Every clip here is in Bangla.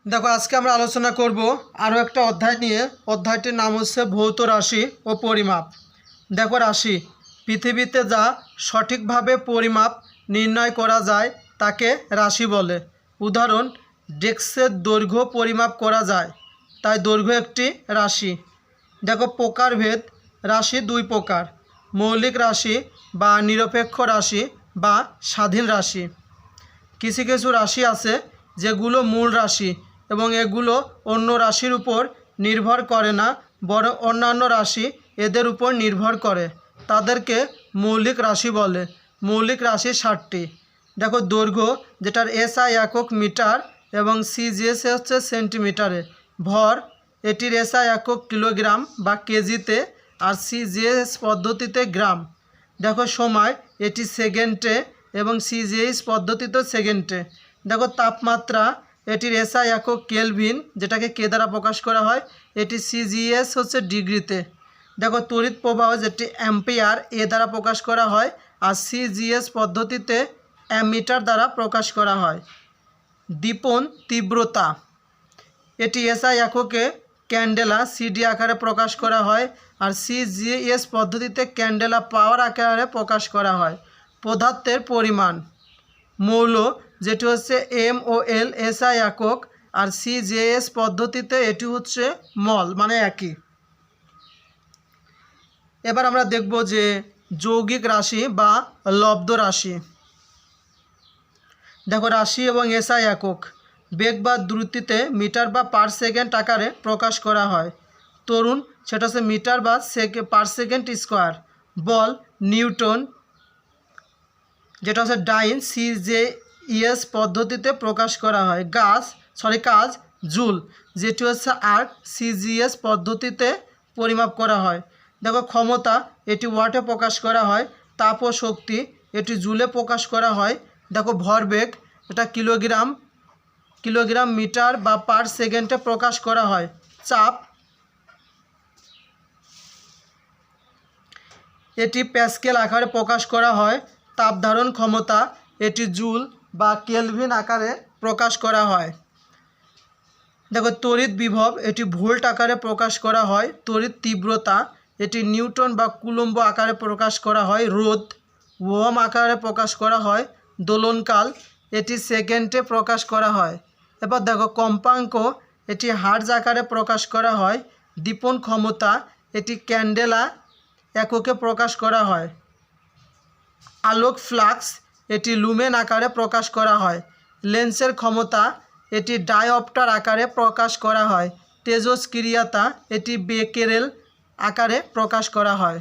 দেখো আজকে আমরা আলোচনা করব আরও একটা অধ্যায় নিয়ে। অধ্যায়টির নাম হচ্ছে ভৌত রাশি ও পরিমাপ। দেখো রাশি পৃথিবীতে যা সঠিকভাবে পরিমাপ নির্ণয় করা যায় তাকে রাশি বলে। উদাহরণ, ডেস্কের দৈর্ঘ্য পরিমাপ করা যায়, তাই দৈর্ঘ্য একটি রাশি। দেখো প্রকারভেদ, রাশি দুই প্রকার: মৌলিক রাশি বা নিরপেক্ষ রাশি বা স্বাধীন রাশি। কিছু কিছু রাশি আছে যেগুলো মূল রাশি এবং এগুলো অন্য রাশির উপর নির্ভর করে না, বরং অন্যান্য রাশি এদের উপর নির্ভর করে। তাদেরকে মৌলিক রাশি বলে। মৌলিক রাশি 60টি। দেখো দৈর্ঘ্য, যেটার এসআই একক মিটার এবং সিজিএস হচ্ছে সেন্টিমিটারে। ভর, এটির এসআই একক কিলোগ্রাম বা কেজিতে, আর সিজিএস পদ্ধতিতে গ্রাম। দেখো সময়, এটি সেকেন্ডে এবং সিজিএস পদ্ধতিতে সেকেন্ডে। দেখো তাপমাত্রা, এটির এসআই একক কেলভিন, যেটাকে কে দ্বারা প্রকাশ করা হয়। এটি সিজিএস হচ্ছে ডিগ্রিতে। দেখো তড়িৎ প্রবাহ, যেটি অ্যাম্পিয়ার, এ দ্বারা প্রকাশ করা হয়, আর সিজিএস পদ্ধতিতে অ্যামিটার দ্বারা প্রকাশ করা হয়। দীপন তীব্রতা, এটি এসআই এককে ক্যান্ডেলা সিডি আকারে প্রকাশ করা হয়, আর সিজিএস পদ্ধতিতে ক্যান্ডেলা পাওয়ার আকারে প্রকাশ করা হয়। পদার্থের পরিমাণ, মৌল, যেটি হচ্ছে MOL এসআই একক, আর সিজিএস পদ্ধতিতে এটি হচ্ছে মল, মানে একই। এবার আমরা দেখব যে যৌগিক রাশি বা লব্ধ রাশি। দেখো রাশি এবং এসআই একক। বেগ বা দ্রুতিতে মিটার বা পার সেকেন্ড আকারে প্রকাশ করা হয়। তরুণ, সেটা হচ্ছে মিটার বা পার সেকেন্ড স্কোয়ার। বল, নিউটন, যেটা হচ্ছে ডাইন, সিজেইএস পদ্ধতিতে প্রকাশ করা হয়। কাজ, জুল, যেটি হচ্ছে আর্ক, সিজিএস পদ্ধতিতে পরিমাপ করা হয়। দেখো ক্ষমতা, এটি ওয়াটে প্রকাশ করা হয়। তাপ ও শক্তি, এটি জুলে প্রকাশ করা হয়। দেখো ভরবেগ, এটা কিলোগ্রাম মিটার বা পার সেকেন্ডে প্রকাশ করা হয়। চাপ, এটি প্যাসকেল আকারে প্রকাশ করা হয়। তাপ ধারণ ক্ষমতা, এটি জুল বা কেলভিন আকারে প্রকাশ করা হয়। দেখো তড়িৎ বিভব, এটি ভোল্ট আকারে প্রকাশ করা হয়। তড়িৎ তীব্রতা, এটি নিউটন বা কুলম্ব আকারে প্রকাশ করা হয়। রোধ, ওহম আকারে প্রকাশ করা হয়। দোলনকাল, এটি সেকেন্ডে প্রকাশ করা হয়। এবার দেখো কম্পাঙ্ক, এটি হার্জ আকারে প্রকাশ করা হয়। দীপন ক্ষমতা, এটি ক্যান্ডেলা এককে প্রকাশ করা হয়। আলোক ফ্লাক্স, এটি লুমেন আকারে প্রকাশ করা হয়। লেন্সের ক্ষমতা, এটি ডায়োপ্টার আকারে প্রকাশ করা হয়। তেজস্ক্রিয়তা, এটি বেকেরেল আকারে প্রকাশ করা হয়।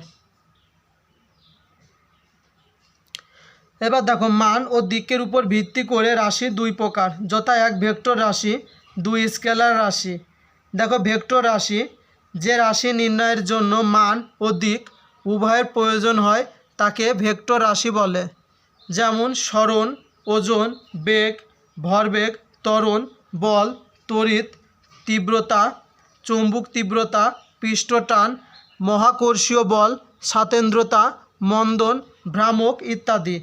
এবার দেখো মান ও দিকের উপর ভিত্তি করে রাশি দুই প্রকার, যথা এক ভেক্টর রাশি, দুই স্কেলার রাশি। দেখো ভেক্টর রাশি, যে রাশি নির্ণয়ের জন্য মান ও দিক উভয়ের প্রয়োজন হয় তাকে ভেক্টর রাশি বলে। যেমন সরণ, ওজন, বেগ, ভরবেগ, ত্বরণ, বল, তড়িৎ, তীব্রতা, চৌম্বক তীব্রতা, পৃষ্ঠটান, মহাকর্ষীয় বল, স্বাতেন্দ্রতা, মন্দন, ভ্রামক ইত্যাদি।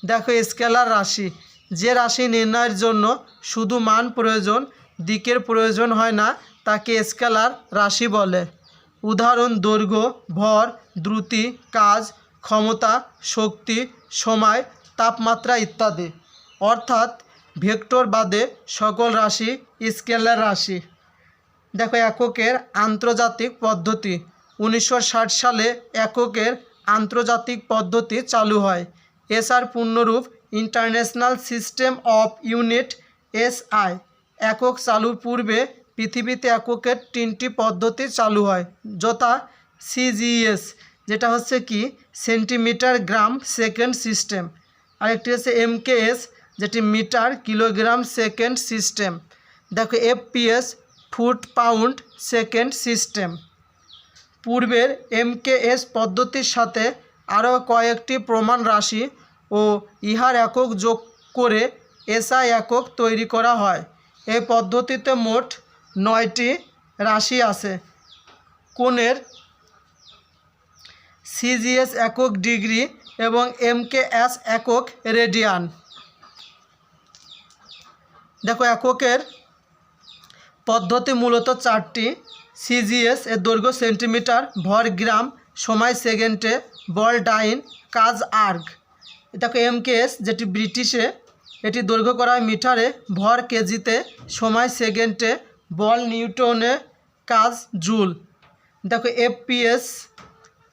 দেখো স্কেলার রাশি, যে রাশি নির্ণয়ের জন্য শুধু মান প্রয়োজন, দিকের প্রয়োজন হয় না, তাকে স্কেলার রাশি বলে। উদাহরণ দৈর্ঘ্য, ভর, দ্রুতি, কাজ, ক্ষমতা, শক্তি, সময়, তাপমাত্রা ইত্যাদি। অর্থাৎ ভেক্টর বাদে সকল রাশি স্কেলার রাশি। দেখো এককের আন্তর্জাতিক পদ্ধতি। 1960 সালে এককের আন্তর্জাতিক পদ্ধতি চালু হয়। এসআর পূর্ণরূপ international system of unit, SI। একক চালুর পূর্বে পৃথিবীতে এককের 3টি পদ্ধতি চালু হয়, যথা সিজিএস, যেটা হচ্ছে কি সেন্টিমিটার গ্রাম সেকেন্ড সিস্টেম। আরেকটি হচ্ছে MKS, যেটি মিটার কিলোগ্রাম সেকেন্ড সিস্টেম। দেখো FPS, foot pound second system. পূর্বের MKS পদ্ধতির সাথে আরও কয়েকটি প্রমাণ রাশি ও ইহার একক যোগ করে SI একক তৈরি করা হয়। এই পদ্ধতিতে মোট 9টি রাশি আছে। কোণের সিজিএস একক ডিগ্রি এবং MKS একক রেডিয়ান। দেখো এককের পদ্ধতি মূলত চারটি। সিজিএস এর দৈর্ঘ্য সেন্টিমিটার, ভর গ্রাম, সময় সেকেন্ডে, বল ডাইন, কাজ আর্গ। দেখো এমকেএস যেটি ব্রিটিশে, এটি দৈর্ঘ্য করা হয় মিটারে, ভর কেজিতে, সময় সেকেন্ডে, বল নিউটনে, কাজ জুল। দেখো এফপিএস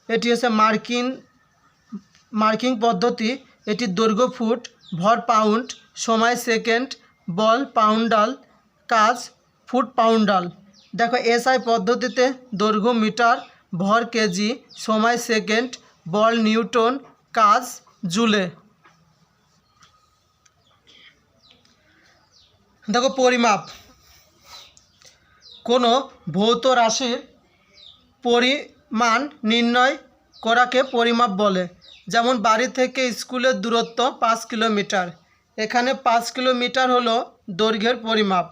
এটি হচ্ছে মার্কিং পদ্ধতি, এটি দৈর্ঘ্য ফুট, ভর পাউন্ড, সময় সেকেন্ড, বল পাউন্ডাল, কাজ ফুট পাউন্ডাল। দেখো এসআই পদ্ধতিতে দৈর্ঘ্য মিটার, ভর কেজি, সময় সেকেন্ড, বল নিউটন, কাজ জুলে। দেখো পরিমাপ, কোনো ভৌত রাশির পরিমাণ নির্ণয় করাকে পরিমাপ বলে। যেমন বাড়ি থেকে স্কুলের দূরত্ব 5 কিলোমিটার, এখানে 5 কিলোমিটার হলো দৈর্ঘ্যের পরিমাপ।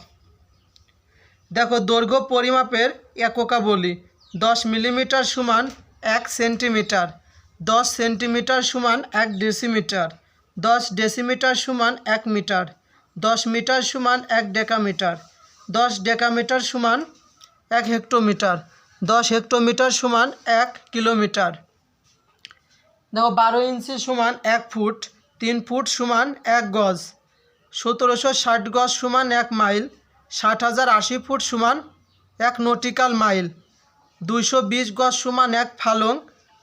দেখো দৈর্ঘ্য পরিমাপের এককাবলী, 10 মিলিমিটার সমান 1 সেন্টিমিটার, 10 সেন্টিমিটার সমান 1 ডেসিমিটার, 10 ডেসিমিটার সমান 1 মিটার, 10 মিটার সমান 1 ডেকামিটার, 10 ডেকামিটার সমান 1 হেক্টোমিটার, 10 হেক্টোমিটার সমান 1 কিলোমিটার। দেখো 12 ইঞ্চি সমান 1 ফুট, 3 ফুট সমান 1 গজ, 1760 গজ সমান 1 মাইল, 60,080 ফুট সমান 1 নটিক্যাল মাইল, 220 গজ সমান 1 ফালং,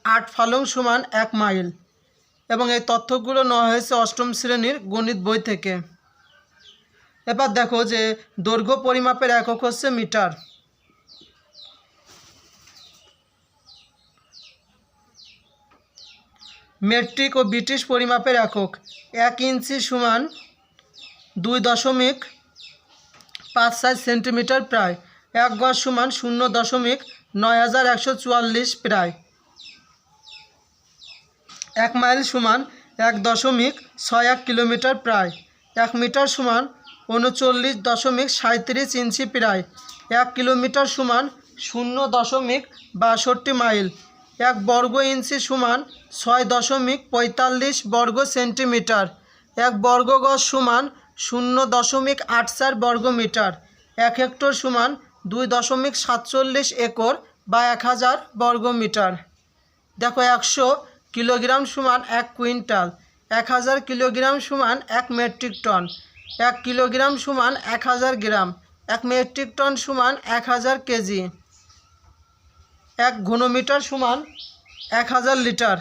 8 ফালং সমান 1 মাইল। এবং এই তথ্যগুলো নেওয়া হয়েছে অষ্টম শ্রেণীর গণিত বই থেকে। এবার দেখো যে দৈর্ঘ্য পরিমাপের একক হচ্ছে মিটার। মেট্রিক ও ব্রিটিশ পরিমাপের একক, 1 ইঞ্চি সমান 2.54 সেন্টিমিটার প্রায়, 1 গজ সমান 0.9144 প্রায়, 1 মাইল সমান 1.61 কিলোমিটার প্রায়, 1 মিটার সমান 39.37 ইঞ্চি প্রায়, 1 কিলোমিটার সমান 0.62 মাইল, 1 বর্গ ইঞ্চি সমান 6.45 বর্গ সেন্টিমিটার, 1 বর্গ গজ সমান 0.84 বর্গ মিটার, 1 হেক্টর সমান 2.47 একর বা 1000 বর্গ মিটার। দেখো 100 কিলোগ্রাম সমান 1 কুইন্টাল, 1000 কিলোগ্রাম সমান 1 মেট্রিক টন, 1 কিলোগ্রাম সমান 1000 গ্রাম, 1 মেট্রিক টন সমান 1000 কেজি, 1 ঘনমিটার সমান 1000 লিটার,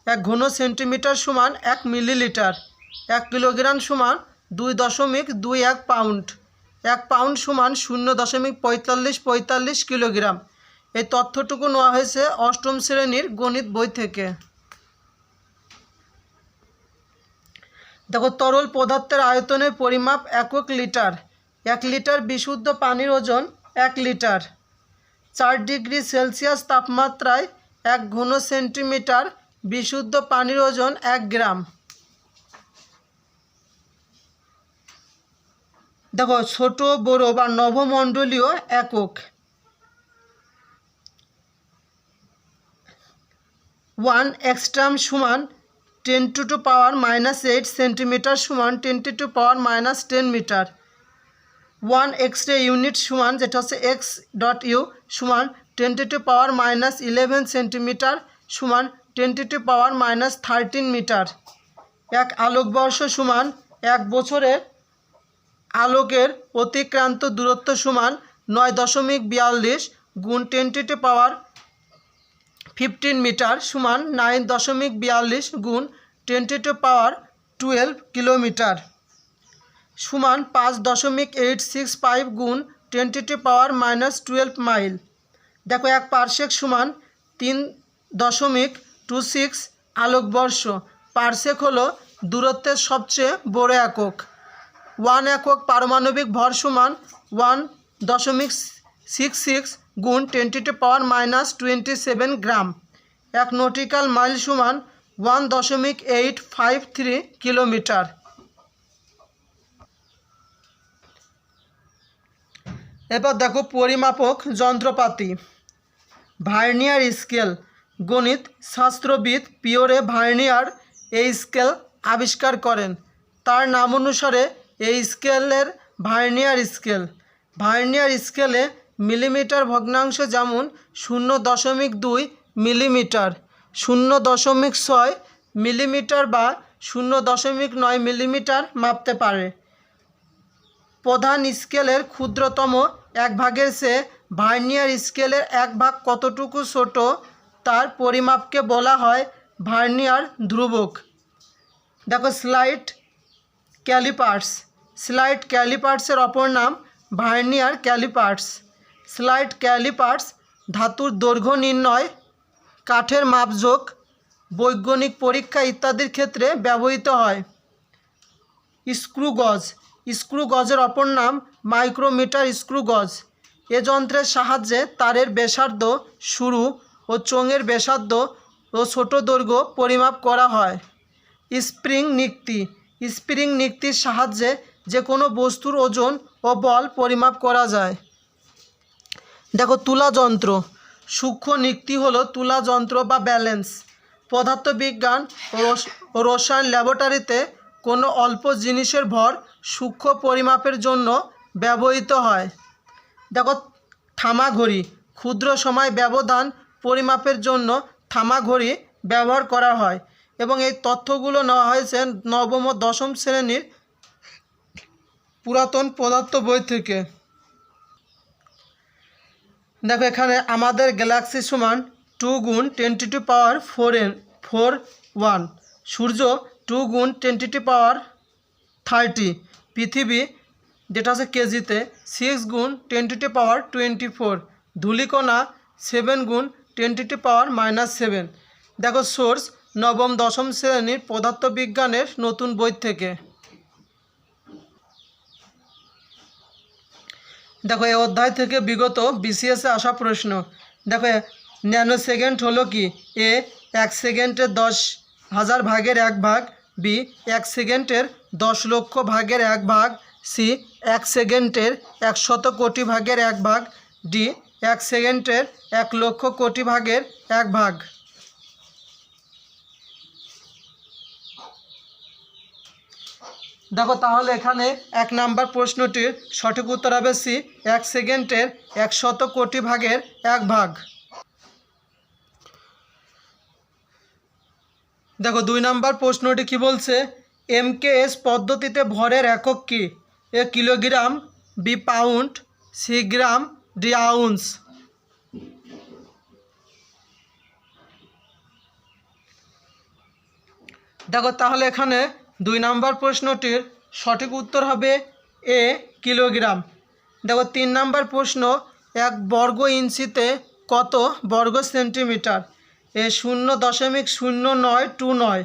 1 ঘন সেন্টিমিটার সমান 1 মিলিলিটার, 1 কিলোগ্রাম সমান 2.21 পাউন্ড, 1 পাউন্ড সমান 0.45 কিলোগ্রাম। এই তথ্যটুকু নেওয়া হয়েছে অষ্টম শ্রেণীর গণিত বই থেকে। দেখো তরল পদার্থের আয়তনের পরিমাপ একক লিটার, 1 লিটার বিশুদ্ধ পানির ওজন 1 লিটার, 4 ডিগ্রি সেলসিয়াস তাপমাত্রায় 1 ঘন সেন্টিমিটার বিশুদ্ধ পানির ওজন 1 গ্রাম। দেখো ছোট বড় বা নবমণ্ডলীয় একক, 1 এক্সট্রাম সমান 10⁻⁻8 সেন্টিমিটার সমান 10⁻⁻10 মিটার, 1 এক্সরে ইউনিট সমান যেটা হচ্ছে x.u সমান 10⁻⁻11 সেন্টিমিটার সমান 10⁻⁻13 মিটার, 1 আলোকবর্ষ সমান 1 বছরের আলোকের অতিক্রান্ত দূরত্ব সমান 9.42 গুণ 10⁻15 মিটার সমান 9.42 গুণ 10⁻12 কিলোমিটার সমান 5.865 গুণ 10⁻12 মাইল। দেখো 1 পারসেক সমান 3.26 আলোকবর্ষ। পারসেক হলো দূরত্বের সবচেয়ে বড় একক। 1 একক পারমাণবিক ভর সমান 1.66 গুণ 10⁻27 গ্রাম। 1 নটিক্যাল মাইল সমান 1.853 কিলোমিটার। এবার দেখো পরিমাপক যন্ত্রপাতি। ভার্নিয়ার স্কেল, গণিত শাস্ত্রবিদ পিয়রে ভার্নিয়ার এই স্কেল আবিষ্কার করেন। তার নাম অনুসারে এই স্কেলের ভার্নিয়ার স্কেল। ভার্নিয়ার স্কেলে মিলিমিটার ভগ্নাংশ যেমন 0.2 মিলিমিটার, 0.6 মিলিমিটার বা 0.9 মিলিমিটার মাপতে পারে। প্রধান স্কেলের ক্ষুদ্রতম এক ভাগের চেয়ে ভার্নিয়ার স্কেলের এক ভাগ কতটুকু ছোট তার পরিমাপকে বলা হয় ভার্নিয়ার ধ্রুবক। দেখো স্লাইড ক্যালিপার্স, স্লাইড ক্যালিপার্সের অপর নাম ভার্নিয়ার ক্যালিপার্স। স্লাইড ক্যালিপার্স ধাতুর দৈর্ঘ্য নির্ণয়, কাঠের মাপজোক, বৈজ্ঞানিক পরীক্ষা ইত্যাদির ক্ষেত্রে ব্যবহৃত হয়। স্ক্রু গজ, স্ক্রু গজের অপর নাম মাইক্রোমিটার স্ক্রু গজ। এ যন্ত্রের সাহায্যে তারের ব্যাসার্ধ, শুরু ও চোঙের ব্যাসার্ধ ও ছোট দৈর্ঘ্য পরিমাপ করা হয়। স্প্রিং নিক্তি, স্প্রিং নিক্তির সাহায্যে যে কোনো বস্তুর ওজন ও বল পরিমাপ করা যায়। দেখো তুলা যন্ত্র, সূক্ষ্ম নিক্তি হলো তুলা যন্ত্র বা ব্যালেন্স। পদার্থবিজ্ঞান ও রসায়ন ল্যাবরেটরিতে কোনো অল্প জিনিসের ভর সূক্ষ্ম পরিমাপের জন্য ব্যবহৃত হয়। দেখো থামা ঘড়ি, ক্ষুদ্র সময় ব্যবধান পরিমাপের জন্য থামা ঘড়ি ব্যবহার করা হয় এবং এই তথ্যগুলো নেওয়া হয়েছে নবম ও দশম শ্রেণীর পুরাতন পদার্থ বই থেকে। দেখো এখানে আমাদের গ্যালাক্সি সমান 2 গুণ 10⁻⁴ সূর্য 2 গুণ 10⁻30, পৃথিবী যেটা আছে কেজিতে 6 গুণ 10⁻24, ধূলিকণা 7 গুণ 10⁻⁻7। দেখো সোর্স নবম দশম শ্রেণীর পদার্থবিজ্ঞানের নতুন বই থেকে। দেখো এই অধ্যায় থেকে বিগত বিসিএসে আসা প্রশ্ন। দেখো ন্যানো সেকেন্ড হলো কি? এ 1 সেকেন্ডের 10,000 ভাগের 1 ভাগ, বি 1 সেকেন্ডের 10 লক্ষ ভাগের 1 ভাগ, সি 1 সেকেন্ডের 100 কোটি ভাগের 1 ভাগ, ডি 1 সেকেন্ডের 1 লক্ষ কোটি ভাগের 1 ভাগ। দেখো তাহলে এখানে 1 নাম্বার প্রশ্নটির সঠিক উত্তর হবে সি, 1 সেকেন্ডের 100 কোটি ভাগের 1 ভাগ। দেখো 2 নাম্বার প্রশ্নটি কি বলছে? এমকেএস পদ্ধতিতে ভরের একক কি? এ কিলোগ্রাম, বি পাউন্ড, সি গ্রাম, ডি আউন্স। দেখো তাহলে এখানে 2 নাম্বার প্রশ্নটির সঠিক উত্তর হবে এ কিলোগ্রাম। দেখো 3 নাম্বার প্রশ্ন, 1 বর্গ ইঞ্চিতে কত বর্গ সেন্টিমিটার? এ 0.0929,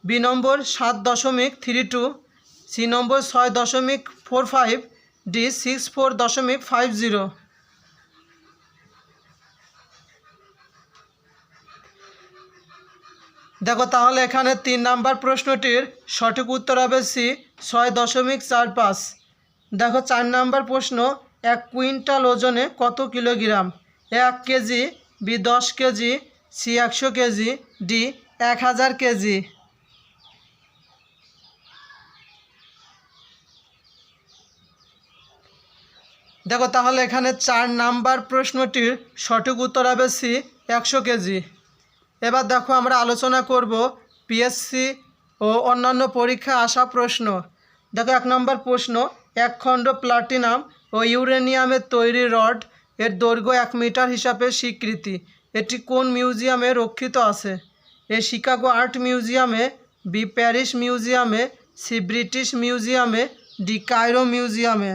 বি নম্বর 7.32, সি নম্বর 6.45, ডি 64.50। দেখো তাহলে এখানে 3 নাম্বার প্রশ্নটির সঠিক উত্তর হবে সি, 6.45। দেখো 4 নাম্বার প্রশ্ন, 1 কুইন্টাল ওজনে কত kilogram? 1 KG, B 10 KG, C 100 KG, D 1000 KG. দেখো তাহলে এখানে 4 নাম্বার প্রশ্নটির সঠিক উত্তর হবে সি, 100 কেজি। এবার দেখো আমরা আলোচনা করব পিএসসি ও অন্যান্য পরীক্ষা আসা প্রশ্ন। দেখো 1 নম্বর প্রশ্ন, 1 খণ্ড প্লাটিনাম ও ইউরেনিয়ামের তৈরি রড এর দৈর্ঘ্য 1 মিটার হিসাবে স্বীকৃতি। এটি কোন মিউজিয়ামে রক্ষিত আছে? এ শিকাগো আর্ট মিউজিয়ামে, বি প্যারিস মিউজিয়ামে, সি ব্রিটিশ মিউজিয়ামে, ডি কায়রো মিউজিয়ামে।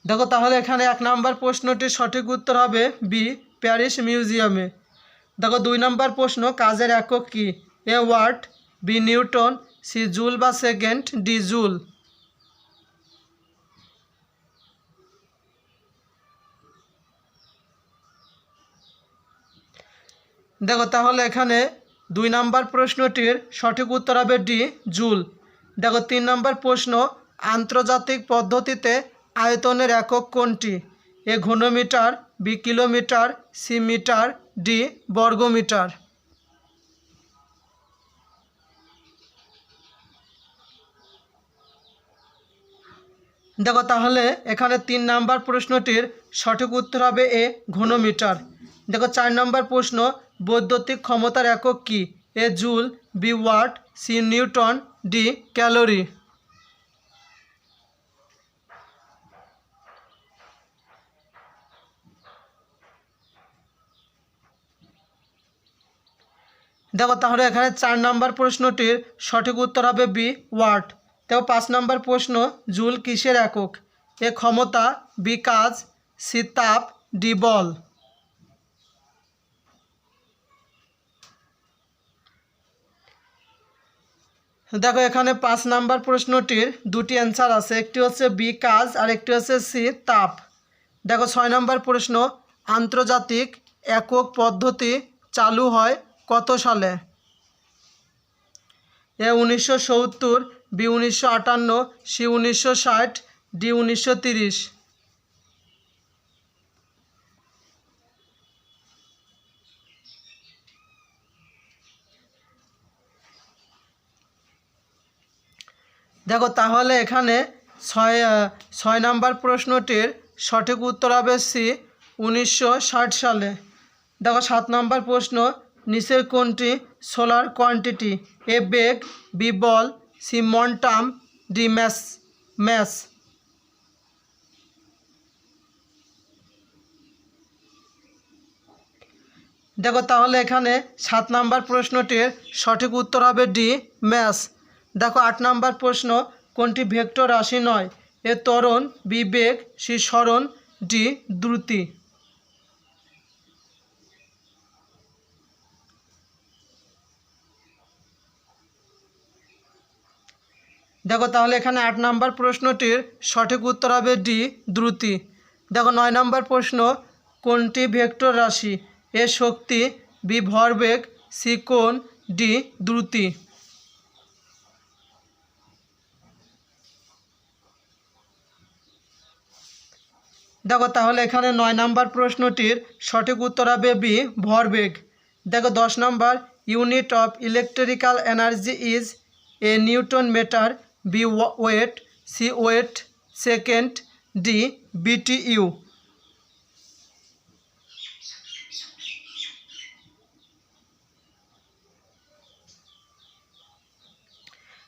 দেখো তাহলে এখানে 1 নম্বর প্রশ্নটির সঠিক উত্তর হবে বি প্যারিস মিউজিয়ামে। দেখো 2 নম্বর প্রশ্ন, কাজের একক কি? A watt, B newton, C joule বা সেকেন্ড, ডি জুল। দেখো তাহলে এখানে 2 নম্বর প্রশ্নটির সঠিক উত্তর হবে ডি জুল। দেখো 3 নম্বর প্রশ্ন, আন্তর্জাতিক পদ্ধতিতে আয়তনের একক কোনটি? এ ঘনমিটার, B kilometre, C metre, D বর্গমিটার। দেখো তাহলে এখানে 3 নাম্বার প্রশ্নটির সঠিক উত্তর হবে এ ঘনমিটার। দেখো 4 নম্বর প্রশ্ন, বৈদ্যুতিক ক্ষমতার একক কি? A joule, B watt, C newton, D calorie. দেখো তাহলে এখানে 4 নম্বর প্রশ্নটির সঠিক উত্তর হবে বি ওয়াট। দেখো 5 নম্বর প্রশ্ন, জুল কিসের একক? এ ক্ষমতা, বি কাজ, সি তাপ, ডি বল। দেখো এখানে 5 নাম্বার প্রশ্নটির দুটি অ্যান্সার আছে, একটি হচ্ছে বি কাজ আর একটি হচ্ছে সি তাপ। দেখো 6 নম্বর প্রশ্ন, আন্তর্জাতিক একক পদ্ধতি চালু হয় কত সালে? এ 1970, বি 1958, সি 1960, ডি 1930। দেখো তাহলে এখানে 6 নম্বর প্রশ্নটির সঠিক উত্তর হবে সি 1960 সালে। দেখো 7 নম্বর প্রশ্ন, নিচের কোনটি সোলার কোয়ান্টিটি? এ বেগ, বি বল, সি মন্টাম, ডি ম্যাস। দেখো তাহলে এখানে 7 নম্বর প্রশ্নটির সঠিক উত্তর হবে ডি ম্যাস। দেখো 8 নম্বর প্রশ্ন, কোনটি ভেক্টর রাশি নয়? এ ত্বরণ, বি বেগ, সি সরণ, ডি দ্রুতি। দেখো তাহলে এখানে 8 নম্বর প্রশ্নটির সঠিক উত্তর হবে ডি দ্রুতি। দেখো 9 নম্বর প্রশ্ন, কোনটি ভেক্টর রাশি? এ শক্তি, বি ভরবেগ, সি কোণ, ডি দ্রুতি। দেখো তাহলে এখানে 9 নম্বর প্রশ্নটির সঠিক উত্তর হবে বি ভরবেগ। দেখো 10 number, unit of electrical energy is A newton metre, B watt, C watt second, D BTU.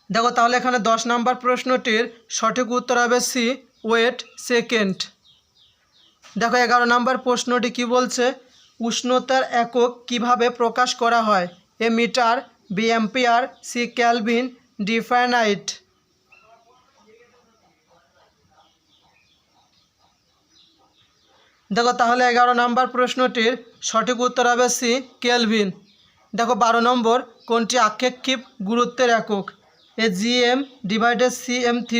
দেখো তাহলে এখানে 10 নম্বর প্রশ্নটির সঠিক উত্তর হবে সি ওয়েট সেকেন্ড। দেখো 11 নম্বর প্রশ্নটি কি বলছে? উষ্ণতার একক কিভাবে প্রকাশ করা হয়? A metre, B ampere, C kelvin, D Fahrenheit. দেখো তাহলে 11 নম্বর প্রশ্নটির সঠিক উত্তর হবে সি কেলভিন। দেখো 12 নম্বর, কোনটি আপেক্ষিক গুরুত্বের একক? এ জিএম ডিভাইডেড সিএম3,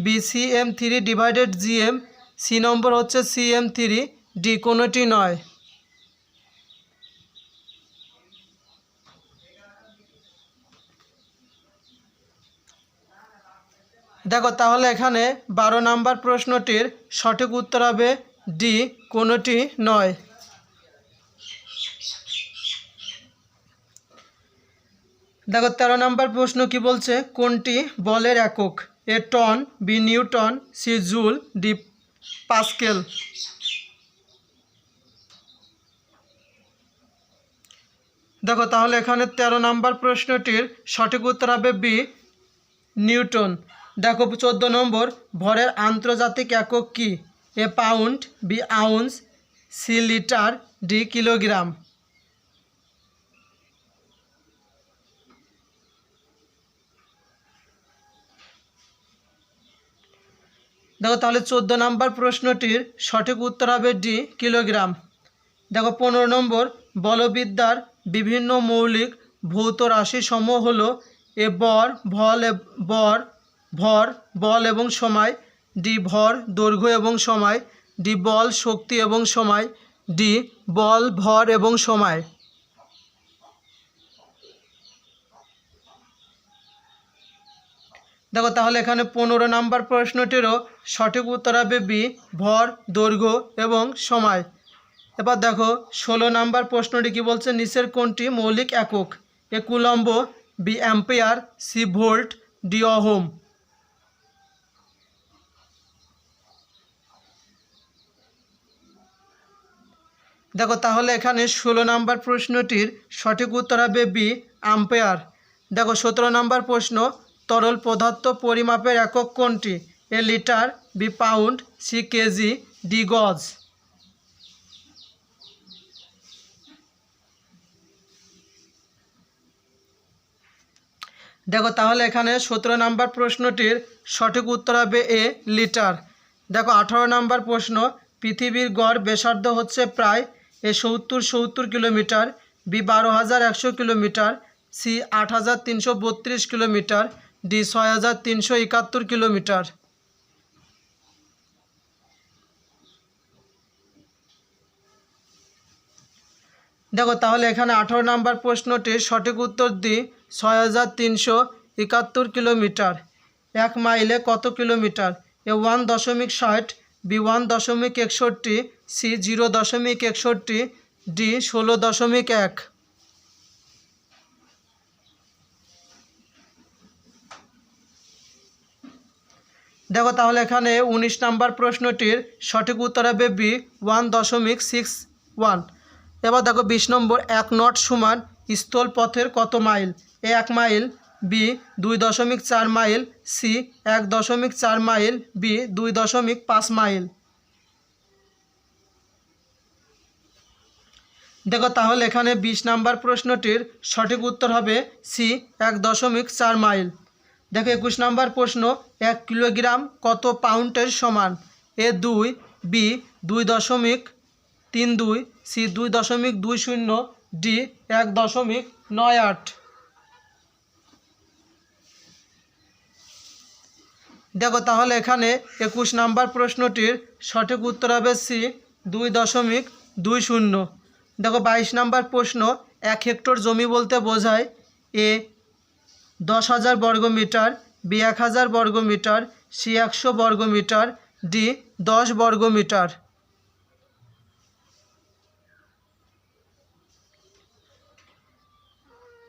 বি সিএম3 ডিভাইডেড জিএম, সি নম্বর হচ্ছে সিএম3, ডি কোনোটি নয়। দেখো তাহলে এখানে 12 নম্বর প্রশ্নটির সঠিক উত্তর হবে ডি কোনোটি নয়। দেখো 13 নম্বর প্রশ্ন কি বলছে? কোনটি বলের একক? A ton, B newton, C joule, D pascal. দেখো তাহলে এখানে 13 নম্বর প্রশ্নটির সঠিক উত্তর হবে বি নিউটন। দেখো 14 নম্বর, ভরের আন্তর্জাতিক একক কি? A pound, B ounce, C litre, D kilogram. দেখো তাহলে 14 নম্বর প্রশ্নটির সঠিক উত্তর হবে ডি কিলোগ্রাম। দেখো 15 নম্বর, বলবিদ্যার বিভিন্ন মৌলিক ভৌত রাশি সমূহ হলো এ ভর, বল এবং সময়, ডি ভর, দৈর্ঘ্য এবং সময়, ডি বল, শক্তি এবং সময়, ডি বল, ভর এবং সময়। দেখো তাহলে এখানে 15 নম্বর প্রশ্নটিরও সঠিক উত্তর হবে বি ভর, দৈর্ঘ্য এবং সময়। এবার দেখো 16 নম্বর প্রশ্নটি কি বলছে, নিচের কোনটি মৌলিক একক? A coulomb, B ampere, C volt, D ohm. দেখো তাহলে এখানে 16 নম্বর প্রশ্নটির সঠিক উত্তর হবে বি অ্যাম্পিয়ার। দেখো 17 নম্বর প্রশ্ন, তরল পদার্থ পরিমাপের একক কোনটি? A litre, B pound, C KG, D গজ। দেখো তাহলে এখানে 17 নম্বর প্রশ্নটির সঠিক উত্তর হবে এ লিটার। দেখো 18 নম্বর প্রশ্ন, পৃথিবীর গড় ব্যাসার্ধ হচ্ছে প্রায় A 70 kilometre, B 12,100 kilometre, C 8,332 kilometre, D 6,371 kilometre. দেখো তাহলে এখানে 18 নম্বর প্রশ্নটির সঠিক উত্তর দি 6,371 কিলোমিটার। 1 মাইলে কত কিলোমিটার? এ 1.60, বি 1.61, সি 0.61, ডি 16.1। দেখো তাহলে এখানে 19 নম্বর প্রশ্নটির সঠিক উত্তর হবে বি 1.61। এবার দেখো 20 নম্বর, 1 নট সমান স্থল পথের কত mile? A 1 mile, B 2.4 mile, C 1.4 mile, B 2.5 mile. দেখো তাহলে এখানে 20 নম্বর প্রশ্নটির সঠিক উত্তর হবে সি 1.4 মাইল। দেখো 21 নম্বর প্রশ্ন, 1 কিলোগ্রাম কত পাউন্ডের সমান? এ 2, বি 2.32, সি 2.20, ডি 1.98। দেখো তাহলে এখানে 21 নম্বর প্রশ্নটির সঠিক উত্তর হবে সি 2.20। দেখো 22 নম্বর প্রশ্ন, 1 হেক্টর জমি বলতে বোঝায় এ 10,000 বর্গমিটার, বি 1,000 বর্গমিটার, সি 100 বর্গমিটার, ডি 10 বর্গমিটার।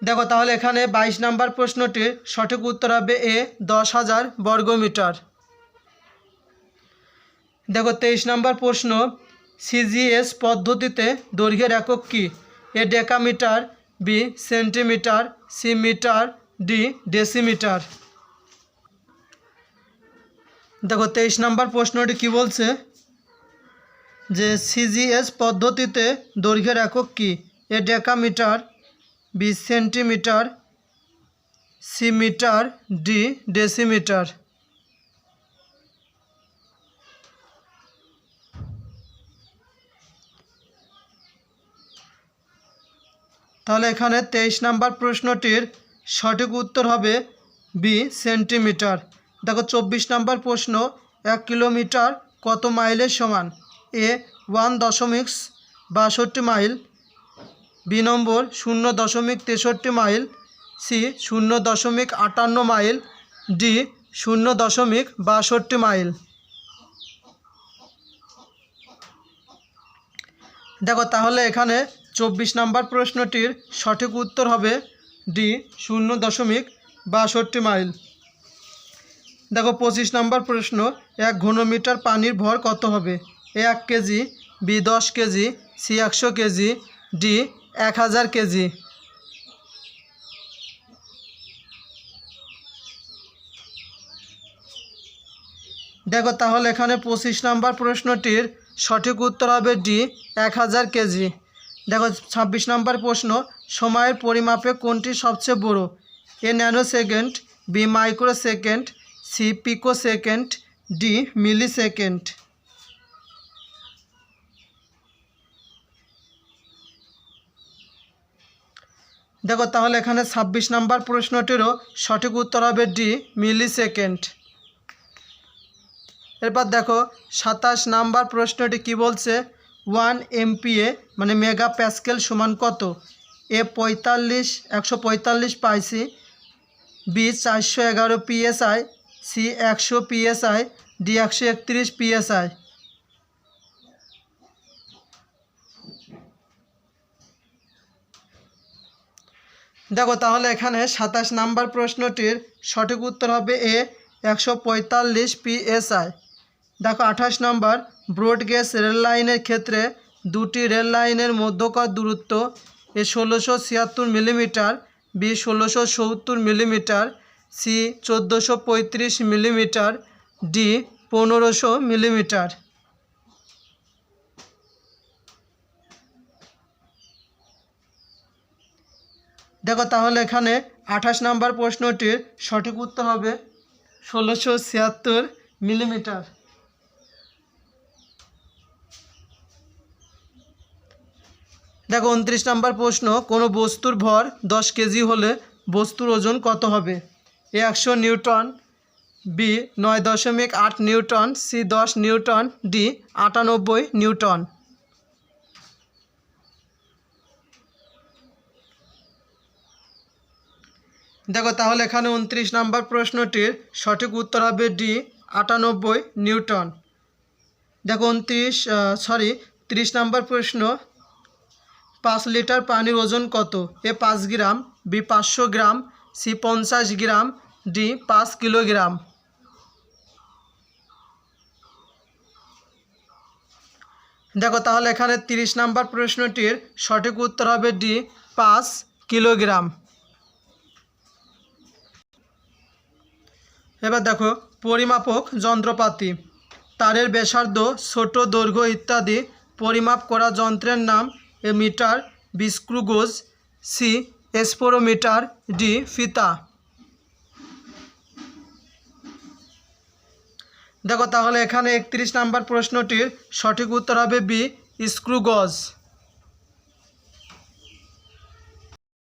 দেখো তাহলে এখানে 22 নম্বর প্রশ্নটির সঠিক উত্তর হবে এ 10,000 বর্গমিটার। দেখো 23 নম্বর প্রশ্ন, সিজিএস পদ্ধতিতে দৈর্ঘ্যের একক কী? A decametre, B centimetre, C metre, D decimetre. দেখো 23 নম্বর প্রশ্নটি কি বলছে, যে সিজিএস পদ্ধতিতে দৈর্ঘ্যের একক কী? A decametre, B centimetre, C metre, D decimetre. তাহলে এখানে 23 নম্বর প্রশ্নটির সঠিক উত্তর হবে বি সেন্টিমিটার। দেখো 24 নম্বর প্রশ্ন, 1 কিলোমিটার কত মাইলের সমান? A 1.62 mile, B number 0.63 mile, C 0.58 mile, D 0.62 mile. দেখো তাহলে এখানে 24 নম্বর প্রশ্নটির সঠিক উত্তর হবে ডি 0.62 মাইল। দেখো 25 নম্বর প্রশ্ন, 1 ঘনমিটার পানির ভর কত হবে? A 1 KG, B 10 KG, C 100 KG, D 1000 KG. দেখো তাহলে এখানে 25 নম্বর প্রশ্নটির সঠিক উত্তর হবে ডি 1000 কেজি। দেখো 26 নম্বর প্রশ্ন, সময়ের পরিমাপে কোনটি সবচেয়ে বড়? A nanosecond, B microsecond, C picosecond, D millisecond. দেখো তাহলে এখানে 26 নম্বর প্রশ্নটিরও সঠিক উত্তর হবে ডি মিলি সেকেন্ড। এরপর দেখো 27 নাম্বার প্রশ্নটি কি বলছে, 1 MPa মানে মেগা প্যাসকেল সমান কত? A 145 PSI, B 411 PSI, C 100 PSI, D 131 PSI। দেখো তাহলে এখানে 27 নাম্বার প্রশ্নটির সঠিক উত্তর হবে এ 145 psi। দেখো 28 নম্বর, ব্রড গেজ রেল লাইনের ক্ষেত্রে দুটি রেল লাইনের মধ্যকার দূরত্ব A 1676 millimetre, B 1670 millimetre, C 1435 millimetre, D 1500 millimetre. দেখো তাহলে এখানে 28 নম্বর প্রশ্নটির সঠিক উত্তর হবে 1676 মিলিমিটার। দেখো 29 নম্বর প্রশ্ন, কোনো বস্তুর ভর 10 কেজি হলে বস্তুর ওজন কত হবে? A 100 newton, B 9.8 newton, C 10 newton, D 98 newton. দেখো তাহলে এখানে 29 নম্বর প্রশ্নটির সঠিক উত্তর হবে ডি 98 নিউটন। দেখো 30 নম্বর প্রশ্ন, 5 লিটার পানির ওজন কত? এ 5 গ্রাম, বি 500 গ্রাম, সি 50 গ্রাম, ডি 5 কিলোগ্রাম। দেখো তাহলে এখানে 30 নম্বর প্রশ্নটির সঠিক উত্তর হবে ডি 5 কিলোগ্রাম। এবার দেখো পরিমাপক যন্ত্রপাতি, তারের ব্যাসার্ধ, ছোট দৈর্ঘ্য ইত্যাদি পরিমাপ করা যন্ত্রের নাম এ মিটার, বি স্ক্রু গোজ, সি স্পোরোমিটার, ডি ফিতা। দেখো তাহলে এখানে 31 নম্বর প্রশ্নটির সঠিক উত্তর হবে বি স্ক্রু গজ।